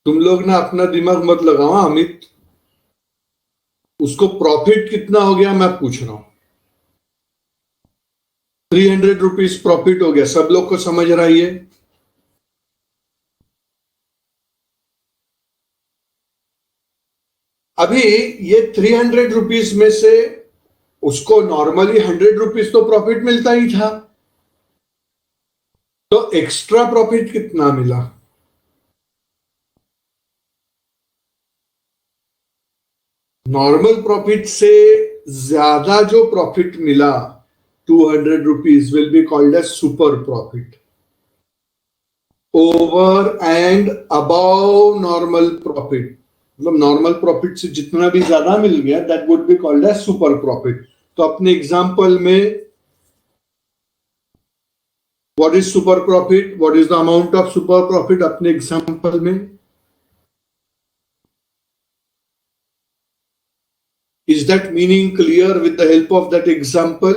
तुम लोग ना अपना दिमाग मत लगाओ अमित। उसको प्रॉफिट कितना हो गया मैं पूछ रहा हूं। 300 रुपीज प्रॉफिट हो गया, सब लोग को समझ रहा है ये? अभी ये 300 रुपीज में से उसको नॉर्मली 100 रुपीज तो प्रॉफिट मिलता ही था, तो एक्स्ट्रा प्रॉफिट कितना मिला? नॉर्मल प्रॉफिट से ज्यादा जो प्रॉफिट मिला, 200 rupees will be called as super profit. Over and above normal profit, मतलब नॉर्मल प्रॉफिट से जितना भी ज्यादा मिल गया, that would be called as super profit. तो अपने एग्जांपल में what is super profit, what is the amount of super profit अपने एग्जांपल में? Is that meaning clear with the help of that example?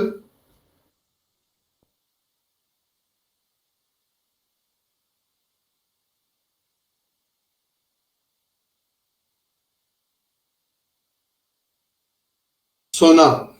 So now,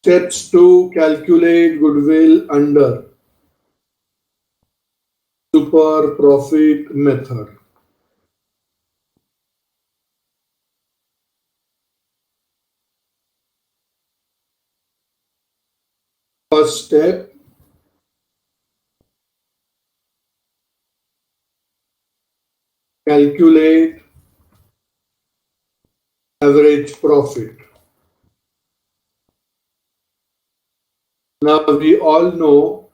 steps to calculate goodwill under super profit method. First step, calculate average profit. Now we all know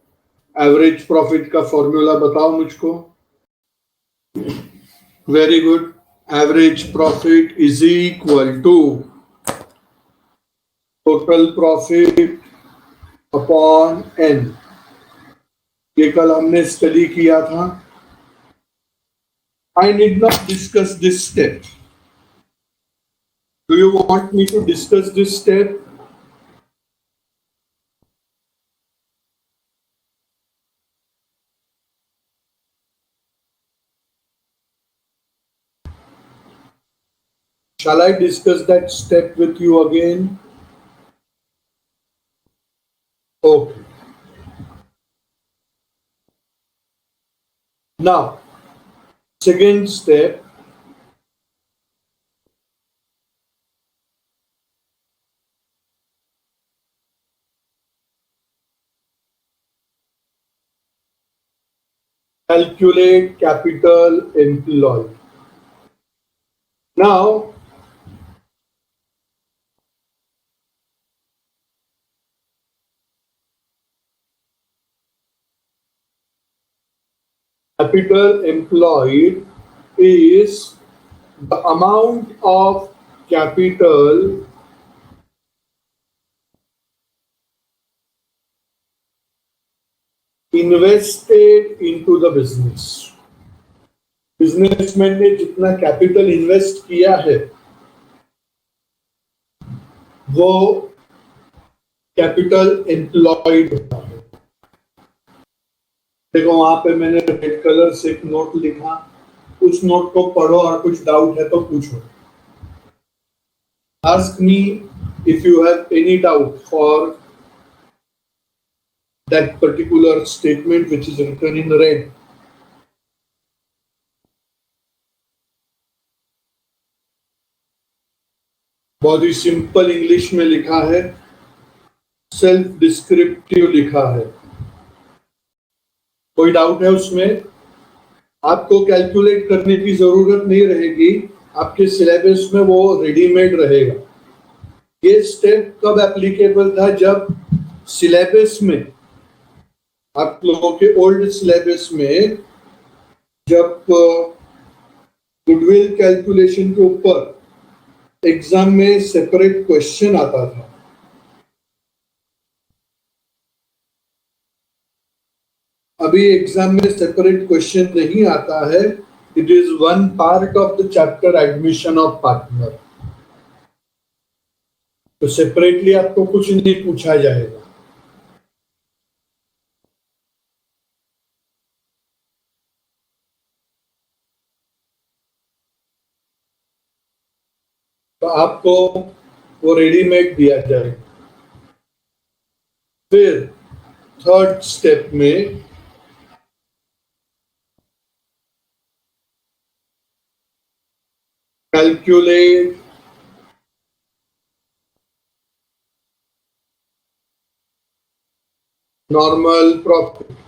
average profit का formula बताओ मुझको. Very good. Average profit is equal to total profit upon n. ये कल हमने study किया था. I need not discuss this step. Do you want me to discuss this step? Shall I discuss that step with you again? Okay. Now, second step, calculate capital employed. Now, capital employed is the amount of capital invested into the business. Businessman ने जितना capital invest किया है वो capital employed होता है. देखो वहां पे मैंने रेड कलर से एक नोट लिखा, उस नोट को पढ़ो और कुछ डाउट है तो पूछो. Ask me if you have any doubt for that particular statement which is written in red. बहुत ही सिंपल इंग्लिश में लिखा है, सेल्फ डिस्क्रिप्टिव लिखा है. कोई डाउट है उसमें? आपको कैलकुलेट करने की जरूरत नहीं रहेगी, आपके सिलेबस में वो रेडीमेड रहेगा. ये स्टेप कब एप्लीकेबल था? जब सिलेबस में, आप लोगों के ओल्ड सिलेबस में, जब गुडविल कैलकुलेशन के ऊपर एग्जाम में सेपरेट क्वेश्चन आता था. अभी एग्जाम में सेपरेट क्वेश्चन नहीं आता है, it is one part of the chapter admission of partner. तो सेपरेटली आपको कुछ नहीं पूछा जाएगा। तो आपको वो रेडीमेड दिया जाएगा। फिर थर्ड स्टेप में calculate normal profit.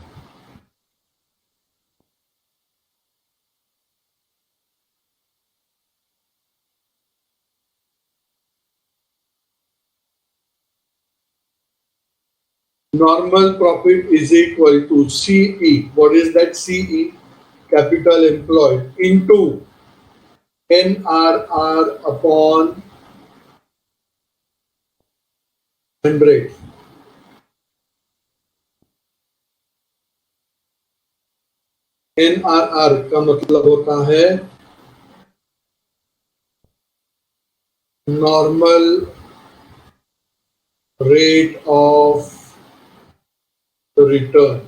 Normal profit is equal to CE. What is that CE? Capital employed into NRR upon 100. NRR का मतलब होता है normal rate of return.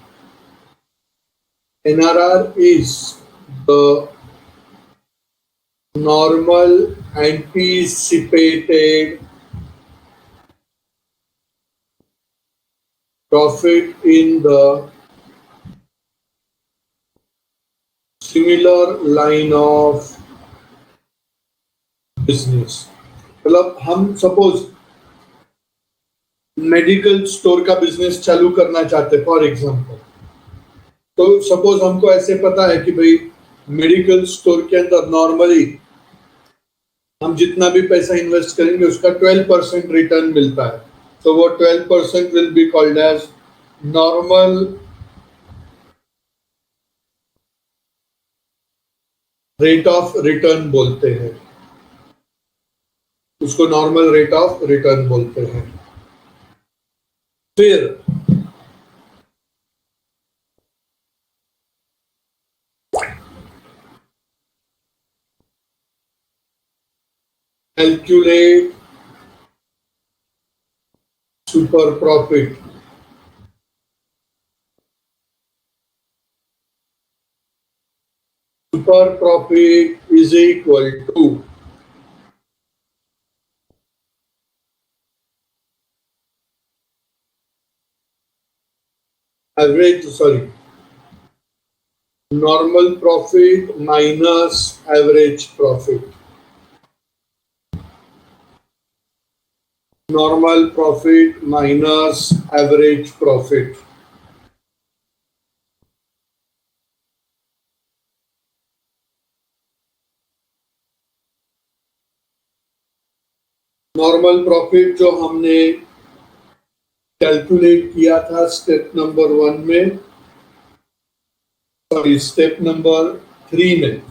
NRR is the normal anticipated profit in the similar line of business. मतलब हम suppose medical store का business चालू करना चाहते हैं फॉर एग्जांपल। तो सपोज हमको ऐसे पता है कि भाई मेडिकल स्टोर के अंदर नॉर्मली हम जितना भी पैसा इन्वेस्ट करेंगे उसका 12% रिटर्न मिलता है। तो वो 12% will be called as normal rate of return बोलते हैं, उसको नॉर्मल रेट ऑफ रिटर्न बोलते हैं। फिर calculate super profit. Super profit is equal to normal profit minus average profit. Normal profit minus average profit. Normal profit जो हमने calculate किया था स्टेप नंबर 1 में, सॉरी स्टेप नंबर 3 में,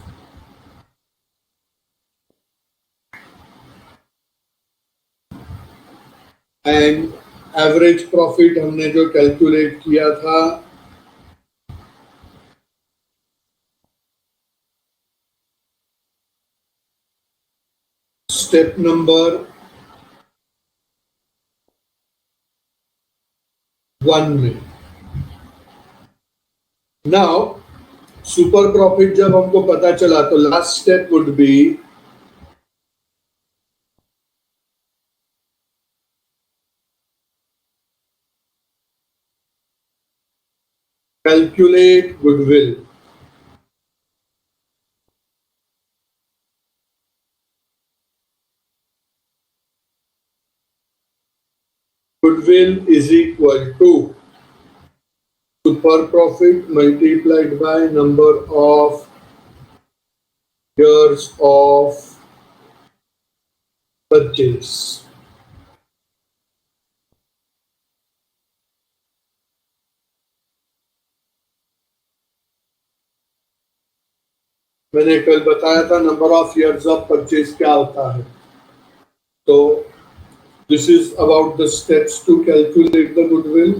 एंड एवरेज प्रॉफिट हमने जो कैलकुलेट किया था स्टेप नंबर 1 में। नाउ सुपर प्रॉफिट जब हमको पता चला तो last step would be calculate goodwill. Goodwill is equal to super profit multiplied by number of years of purchase. मैंने कल बताया था number of years of purchase क्या होता है। तो this is about the steps to calculate the goodwill.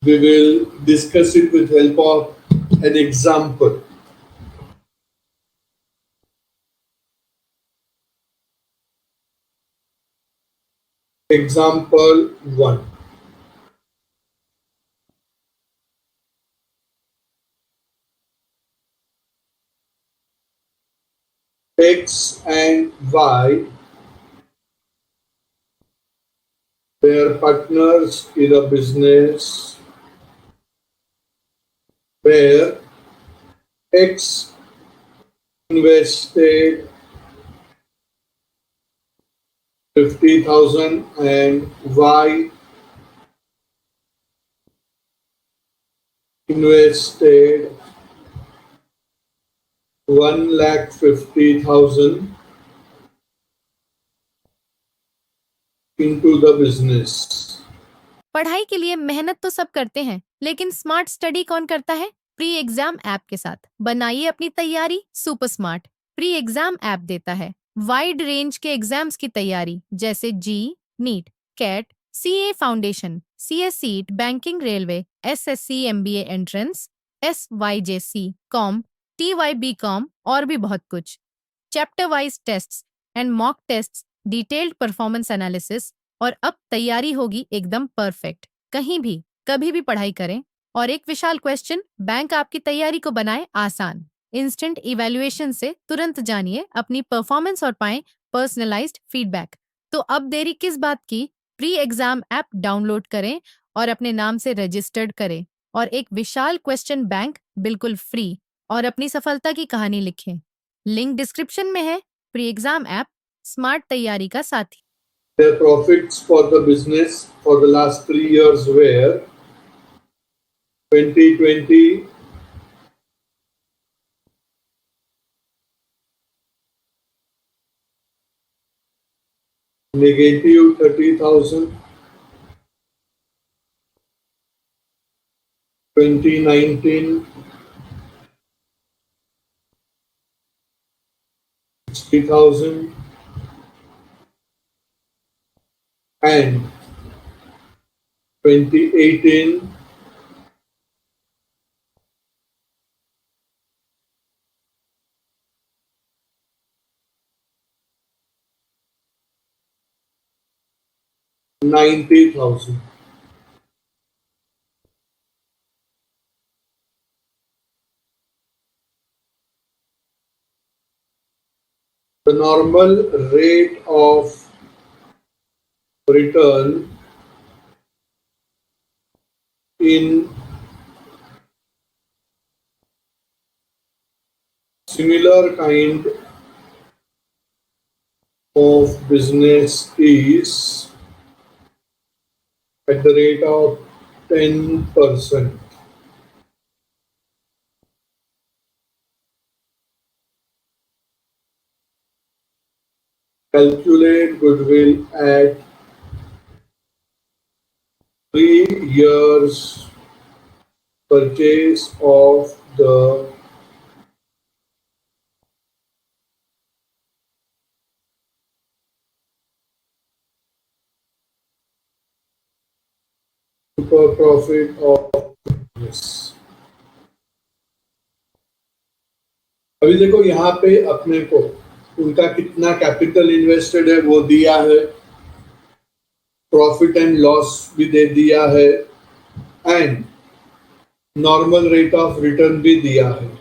We will discuss it with help of an example. Example 1. X and Y were partners in a business where X invested 50,000 and Y invested 1,50,000 into the business. पढ़ाई के लिए मेहनत तो सब करते हैं, लेकिन smart study कौन करता है? प्री एग्जाम ऐप के साथ बनाइए अपनी तैयारी super smart. Pre exam app देता है वाइड रेंज के एग्जाम्स की तैयारी, जैसे JEE, NEET, CAT, CA foundation, CSEET, banking, railway, SSC, MBA entrance, SYJC, com, TYB com और भी बहुत कुछ। Chapter wise tests and mock tests, detailed performance analysis, और अब तैयारी होगी एकदम परफेक्ट। कहीं भी कभी भी पढ़ाई करें। और एक विशाल क्वेश्चन बैंक आपकी तैयारी को बनाए आसान। इंस्टेंट इवैल्यूएशन से तुरंत जानिए अपनी परफॉर्मेंस और पाएं पर्सनलाइज्ड फीडबैक। तो अब देरी किस बात की? प्री एग्जाम ऐप डाउनलोड करें और अपने नाम से रजिस्टर्ड करें और एक विशाल क्वेश्चन बैंक बिल्कुल फ्री और अपनी सफलता की कहानी लिखें। लिंक डिस्क्रिप्शन में है। प्री एग्जाम ऐप स्मार्ट तैयारी का साथी। Their profits for the business for the last 3 years were 2020 negative 30,000, 2019 60,000, and 2018 90,000. The normal rate of return in similar kind of business is at the rate of 10%. Calculate goodwill at 3 years purchase of the super profit of business. अभी देखो यहाँ पे अपने को उनका कितना capital invested है वो दिया है, प्रॉफिट एंड लॉस भी दे दिया है, and normal rate of return भी दिया है।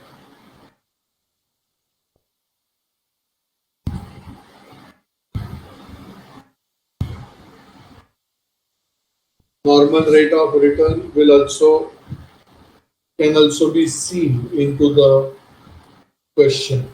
Normal rate of return can also be seen into the question.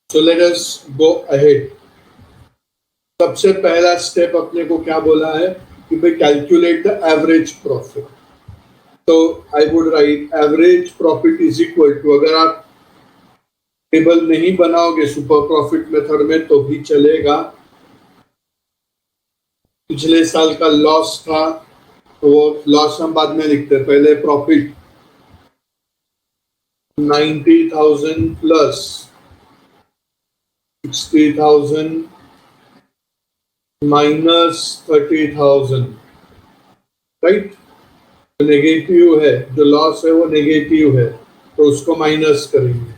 So let us go ahead. सबसे पहला स्टेप अपने को क्या बोला है कि भाई कैलकुलेट द एवरेज प्रॉफिट। तो I would write average profit is equal to, अगर आप टेबल नहीं बनाओगे सुपर प्रॉफिट मेथड में तो भी चलेगा, पिछले साल का लॉस था तो वो लॉस हम बाद में लिखते हैं, पहले प्रॉफिट 90,000 plus 60,000 minus 30,000, राइट। जो नेगेटिव है, जो लॉस है वो नेगेटिव है, तो उसको माइनस करेंगे।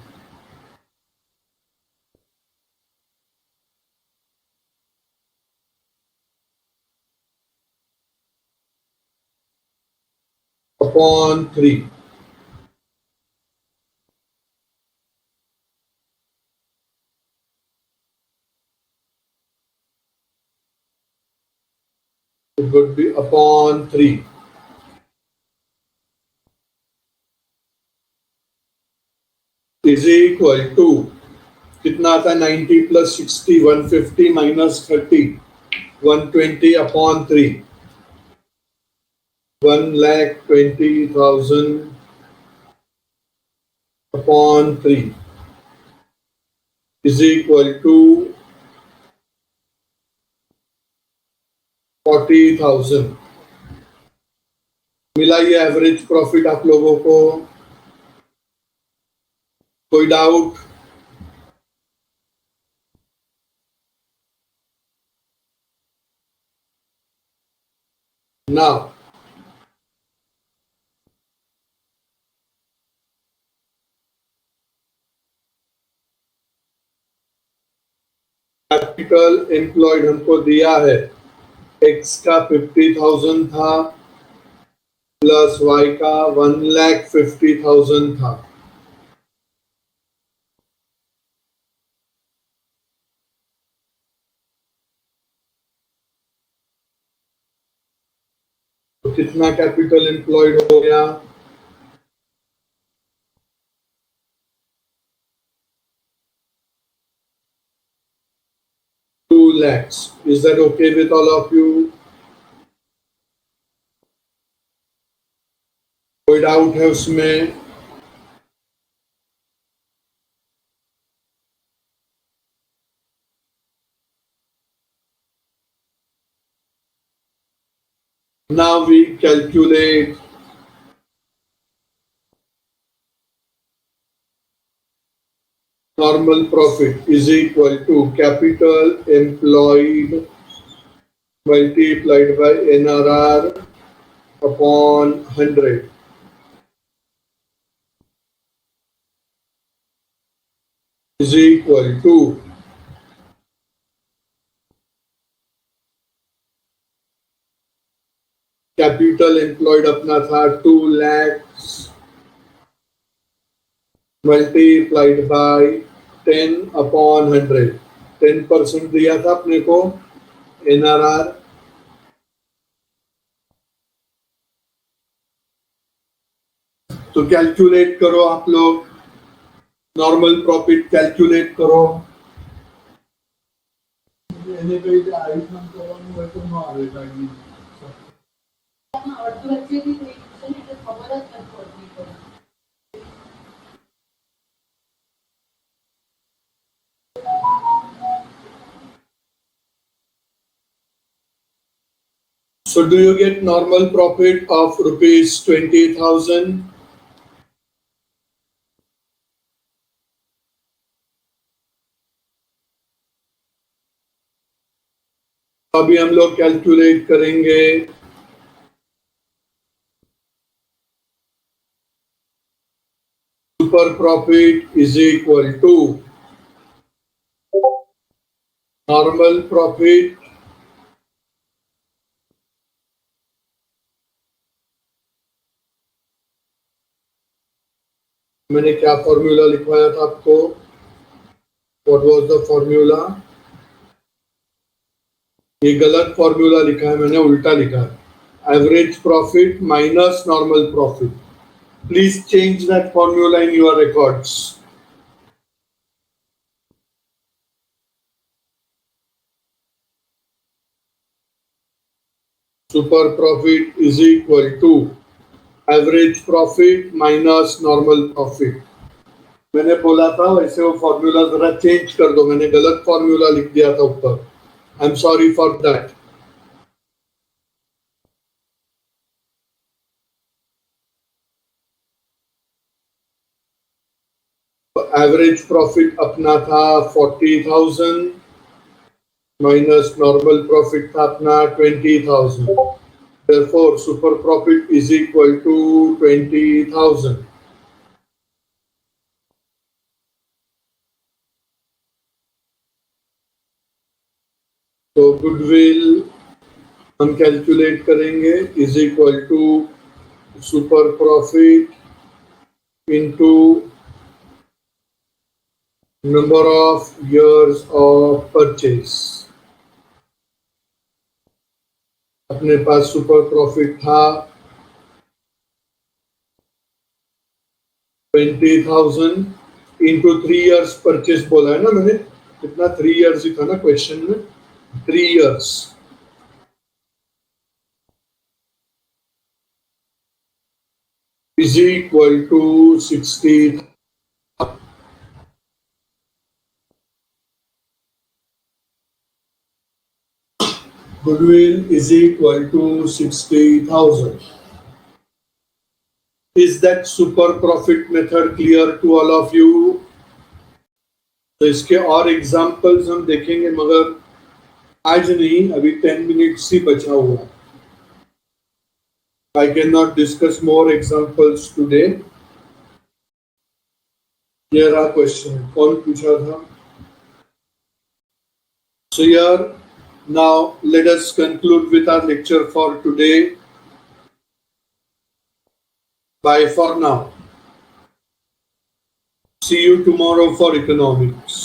Upon 3, it would be upon 3 is equal to कितना आता है 90 plus 60 150 minus 30 120 upon 3 1,20,000 upon 3 is equal to 40,000। मिला ये एवरेज प्रॉफिट आप लोगों को? कोई डाउट? नाउ कैपिटल एम्प्लॉयड हमको दिया है, एक्स का 50,000 था प्लस वाई का 1,50,000 था। तो कितना कैपिटल एम्प्लॉयड हो गया? $2 lakhs। Is that okay with all of you? कोई डाउट है उसमें? Now we calculate normal profit is equal to capital employed multiplied by NRR upon 100 is equal to capital employed अपना था 2 lakhs मल्टीप्लाइड बाय 10 अपॉन 100। 10% दिया था अपने को NRR। तो कैलकुलेट करो आप लोग, नॉर्मल प्रॉफिट कैलकुलेट करो। So do you get normal profit of rupees 20,000? अभी हम लोग कैलकुलेट करेंगे super profit is equal to normal profit मैंने क्या फॉर्मूला लिखवाया था आपको? What was the formula? ये गलत फॉर्मूला लिखा है मैंने, उल्टा लिखा है। Average profit minus normal profit. Please change that formula in your records. Super profit is equal to average profit minus normal profit. मैंने बोला था वैसे वो फॉर्मूला जरा चेंज कर दो, मैंने गलत फॉर्मूला लिख दिया था ऊपर। I am sorry for that. Average profit अपना था 40,000 माइनस नॉर्मल प्रॉफिट था अपना 20,000. Therefore, super profit is equal to 20,000. तो गुडविल हम कैलकुलेट करेंगे is equal to super profit into number of years of purchase. अपने पास सुपर प्रॉफिट था 20,000 इंटू 3 इयर्स परचेज बोला है ना मैंने. कितना 3 इयर्स ही था ना क्वेश्चन में. 3 years. Is equal to 60. Goodwill is equal to 60,000. Is that super profit method clear to all of you? तो इसके और एग्जाम्पल्स हम देखेंगे मगर आज नहीं. अभी 10 मिनट्स ही बचा हुआ. I cannot discuss more examples today. Here are question. कौन पूछा था? So here now let us conclude with our lecture for today. Bye for now. See you tomorrow for economics.